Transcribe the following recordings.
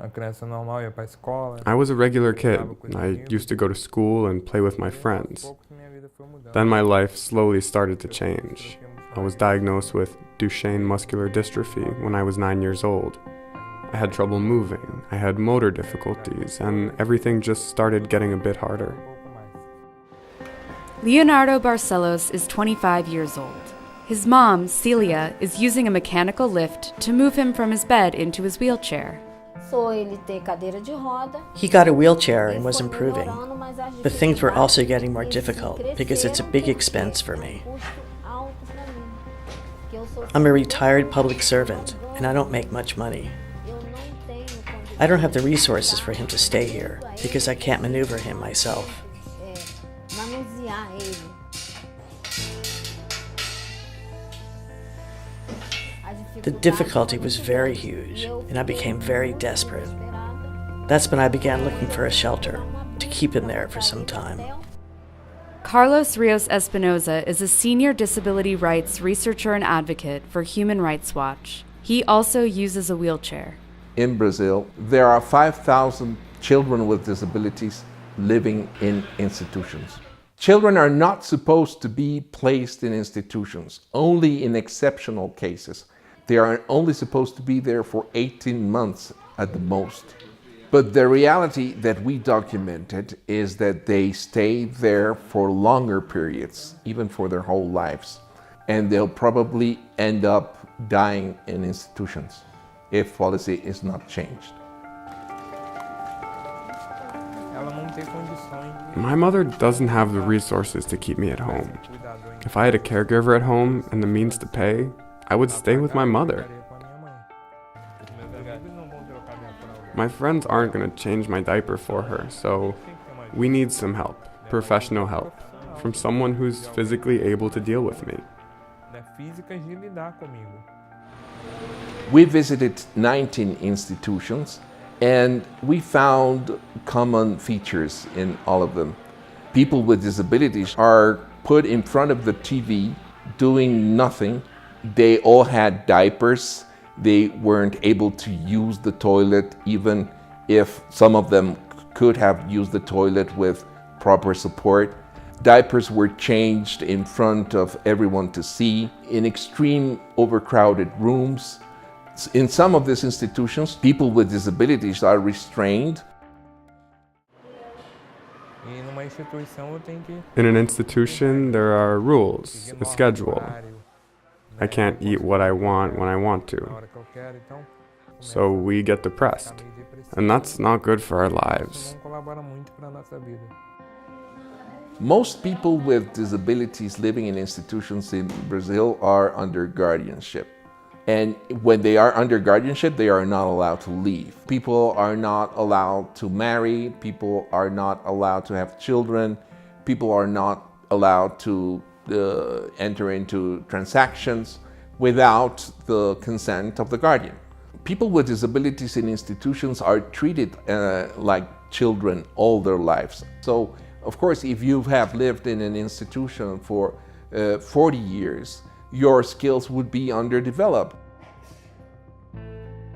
I was a regular kid. I used to go to school and play with my friends. Then my life slowly started to change. I was diagnosed with Duchenne muscular dystrophy when I was 9 years old. I had trouble moving, I had motor difficulties, and everything just started getting a bit harder. Leonardo Barcelos is 25 years old. His mom, Celia, is using a mechanical lift to move him from his bed into his wheelchair. He got a wheelchair and was improving, but things were also getting more difficult because it's a big expense for me. I'm a retired public servant, and I don't make much money. I don't have the resources for him to stay here because I can't maneuver him myself. The difficulty was very huge, and I became very desperate. That's when I began looking for a shelter to keep him there for some time. Carlos Rios Espinoza is a senior disability rights researcher and advocate for Human Rights Watch. He also uses a wheelchair. In Brazil, there are 5,000 children with disabilities living in institutions. Children are not supposed to be placed in institutions, only in exceptional cases. They are only supposed to be there for 18 months at the most. But the reality that we documented is that they stay there for longer periods, even for their whole lives. And they'll probably end up dying in institutions if policy is not changed. My mother doesn't have the resources to keep me at home. If I had a caregiver at home and the means to pay, I would stay with my mother. My friends aren't going to change my diaper for her, so we need some help, professional help, from someone who's physically able to deal with me. We visited 19 institutions and we found common features in all of them. People with disabilities are put in front of the TV doing nothing. They all had diapers. They weren't able to use the toilet, even if some of them could have used the toilet with proper support. Diapers were changed in front of everyone to see in extreme overcrowded rooms. In some of these institutions, people with disabilities are restrained. In an institution, there are rules, a schedule. I can't eat what I want when I want to. So we get depressed, and that's not good for our lives. Most people with disabilities living in institutions in Brazil are under guardianship. And when they are under guardianship, they are not allowed to leave. People are not allowed to marry. People are not allowed to have children. People are not allowed to enter into transactions without the consent of the guardian. People with disabilities in institutions are treated like children all their lives. So, of course, if you have lived in an institution for 40 years, your skills would be underdeveloped.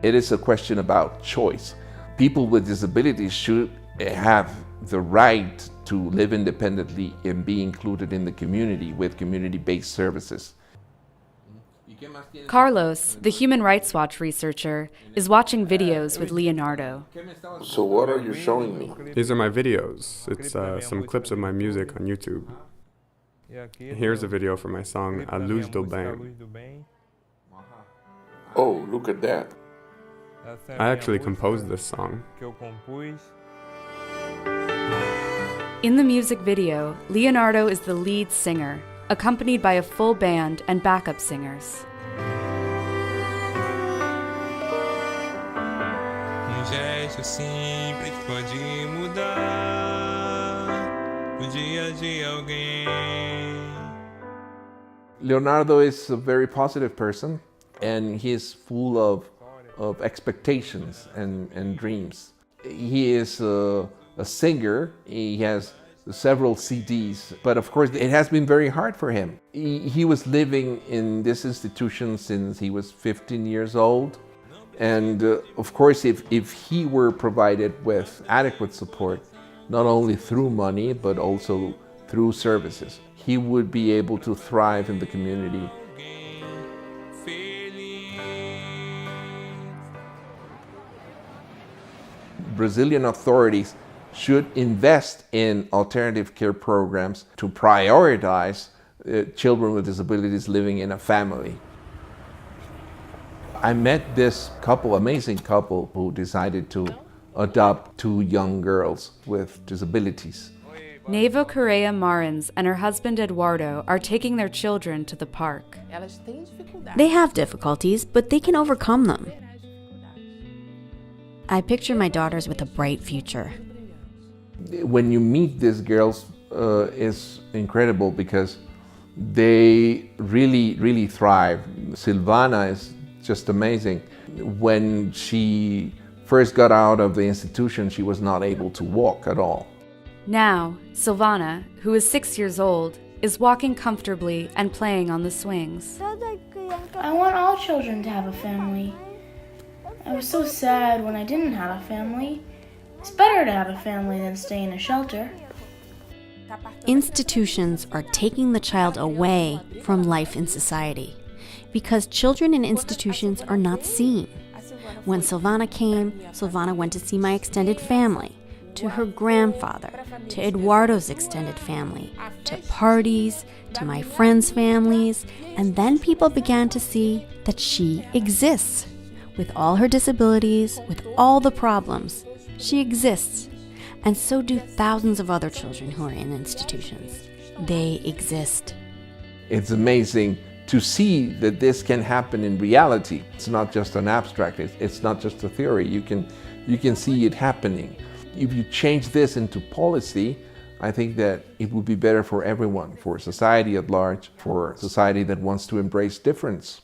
It is a question about choice. People with disabilities should have the right to live independently and be included in the community with community-based services. Carlos, the Human Rights Watch researcher, is watching videos with Leonardo. So what are you showing me? These are my videos. It's some clips of my music on YouTube. Here's a video for my song A Luz do Bem. Oh, look at that. I actually composed this song. In the music video, Leonardo is the lead singer, accompanied by a full band and backup singers. Leonardo is a very positive person, and he is full of expectations and dreams. He is a singer. He has several CDs, but of course it has been very hard for him. He was living in this institution since he was 15 years old, And of course, if he were provided with adequate support, not only through money, but also through services, he would be able to thrive in the community. Brazilian authorities should invest in alternative care programs to prioritize children with disabilities living in a family. I met this amazing couple, who decided to adopt 2 young girls with disabilities. Neva Correa Marins and her husband Eduardo are taking their children to the park. They have difficulties, but they can overcome them. I picture my daughters with a bright future. When you meet these girls, it's incredible because they really thrive. Silvana is just amazing. When she first got out of the institution, she was not able to walk at all. Now, Silvana, who is 6 years old, is walking comfortably and playing on the swings. I want all children to have a family. I was so sad when I didn't have a family. It's better to have a family than stay in a shelter. Institutions are taking the child away from life in society because children in institutions are not seen. When Silvana came, Silvana went to see my extended family, to her grandfather, to Eduardo's extended family, to parties, to my friends' families, and then people began to see that she exists. With all her disabilities, with all the problems, she exists. And so do thousands of other children who are in institutions. They exist. It's amazing to see that this can happen in reality. It's not just an abstract, it's not just a theory. You can see it happening. If you change this into policy, I think that it would be better for everyone, for society at large, for society that wants to embrace difference.